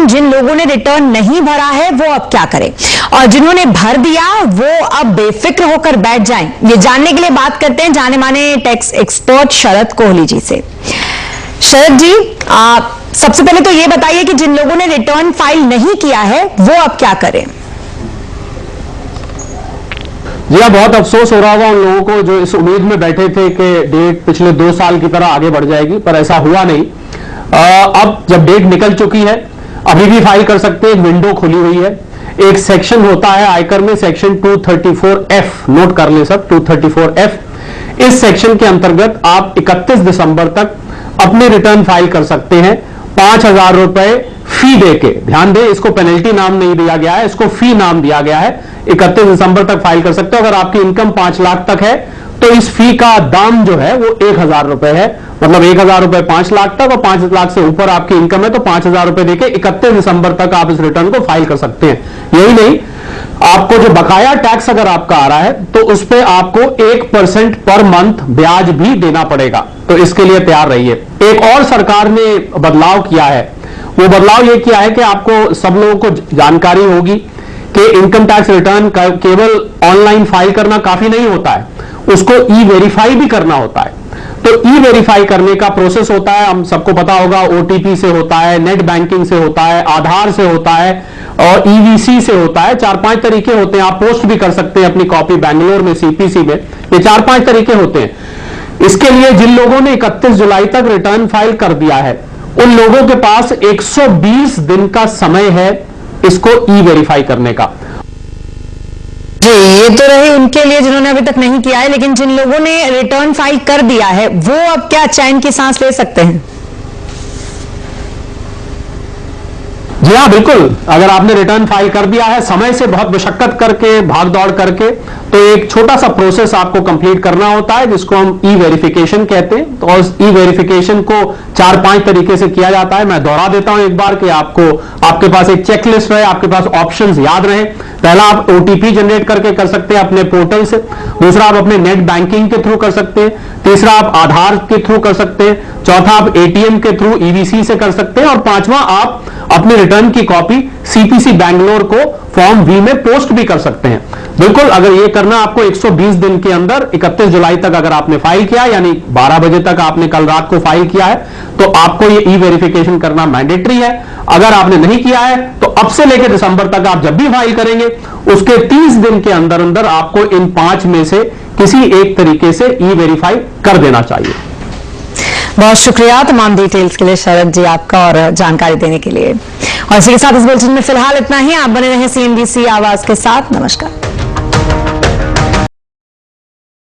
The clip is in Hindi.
लेकिन जिन लोगों ने रिटर्न नहीं भरा है वो अब क्या करें, और जिन्होंने भर दिया वो अब बेफिक्र होकर बैठ जाएं, ये जानने के लिए बात करते हैं जाने माने टैक्स एक्सपर्ट शरद कोहली जी से। शरद जी, सबसे पहले तो ये बताइए कि जिन लोगों ने रिटर्न फाइल नहीं किया है वो अब क्या करें। जी हाँ, बहुत अफसोस हो रहा होगा उन लोगों को जो इस उम्मीद में बैठे थे कि डेट पिछले 2 साल की तरह आगे बढ़ जाएगी, पर ऐसा हुआ नहीं। अब जब डेट निकल चुकी है, अभी भी फाइल कर सकते हैं। एक विंडो खुली हुई है, एक सेक्शन होता है आयकर में, सेक्शन 234F, नोट कर ले सब, 234F। इस सेक्शन के अंतर्गत आप 31 दिसंबर तक अपने रिटर्न फाइल कर सकते हैं। 5,000 रुपए फी देके, ध्यान दें इसको पेनल्टी नाम नहीं दिया गया है, इसको फी नाम दिया गया है। 31 दिसंबर तक फाइल कर सकते हो। अगर आपकी इनकम 5 लाख तक है तो इस फी का दाम जो है वो 1,000 रुपए है, मतलब 1,000 रुपए 5 लाख तक, और 5 लाख से ऊपर आपकी इनकम है तो 5,000 रुपए देके 31 दिसंबर तक आप इस रिटर्न को फाइल कर सकते हैं। यही नहीं, आपको जो बकाया टैक्स अगर आपका आ रहा है तो उस पर आपको 1% पर मंथ ब्याज भी देना पड़ेगा, तो इसके लिए तैयार रहिए। एक और सरकार ने बदलाव किया है, वो बदलाव ये किया है कि आपको सब लोगों को जानकारी होगी कि इनकम टैक्स रिटर्न केवल ऑनलाइन फाइल करना काफी नहीं होता है, उसको ई वेरीफाई भी करना होता है। तो ई वेरीफाई करने का प्रोसेस होता है, हम सबको पता होगा, ओटीपी से होता है, नेट बैंकिंग से होता है, आधार से होता है और ईवीसी से होता है। 4-5 तरीके होते हैं। आप पोस्ट भी कर सकते हैं अपनी कॉपी बैंगलोर में, सीपीसी में। ये 4-5 तरीके होते हैं। इसके लिए जिन लोगों ने 31 जुलाई तक रिटर्न फाइल कर दिया है उन लोगों के पास 120 दिन का समय है इसको ई वेरीफाई करने का। जी, ये तो रही उनके लिए जिन्होंने अभी तक नहीं किया है, लेकिन जिन लोगों ने रिटर्न फाइल कर दिया है वो अब क्या चैन की सांस ले सकते हैं? जी हाँ, बिल्कुल। अगर आपने रिटर्न फाइल कर दिया है समय से बहुत मशक्कत करके, भाग दौड़ करके, तो एक छोटा सा प्रोसेस आपको कंप्लीट करना होता है जिसको हम ई वेरिफिकेशन कहते हैं। तो उस ई वेरिफिकेशन को 4-5 तरीके से किया जाता है। मैं दोहरा देता हूं एक बार कि आपके पास एक चेकलिस्ट रहे, आपके पास ऑप्शंस याद रहे। पहला, आप ओटीपी जनरेट करके कर सकते हैं अपने पोर्टल से। दूसरा, आप अपने नेट बैंकिंग के थ्रू कर सकते हैं। तीसरा, आप आधार के थ्रू कर सकते हैं। चौथा, आप एटीएम के थ्रू ईवीसी से कर सकते हैं। और पांचवा, आप अपने रिटर्न की कॉपी सीपीसी बैंगलोर को फॉर्म वी में पोस्ट भी कर सकते हैं। बिल्कुल, अगर ये करना आपको 120 दिन के अंदर 31 जुलाई तक अगर आपने फाइल किया, यानी 12 बजे तक आपने कल रात को फाइल किया है, तो आपको ये ई वेरिफिकेशन करना मैंडेटरी है। अगर आपने नहीं किया है तो अब से लेकर दिसंबर तक आप जब भी फाइल करेंगे उसके 30 दिन के अंदर अंदर आपको इन 5 में से किसी एक तरीके से ई वेरीफाई कर देना चाहिए। बहुत शुक्रिया तमाम डिटेल्स के लिए शरद जी आपका, और जानकारी देने के लिए। और इसी के साथ इस बुलेटिन में फिलहाल इतना ही। आप बने रहें CNBC आवाज के साथ। नमस्कार।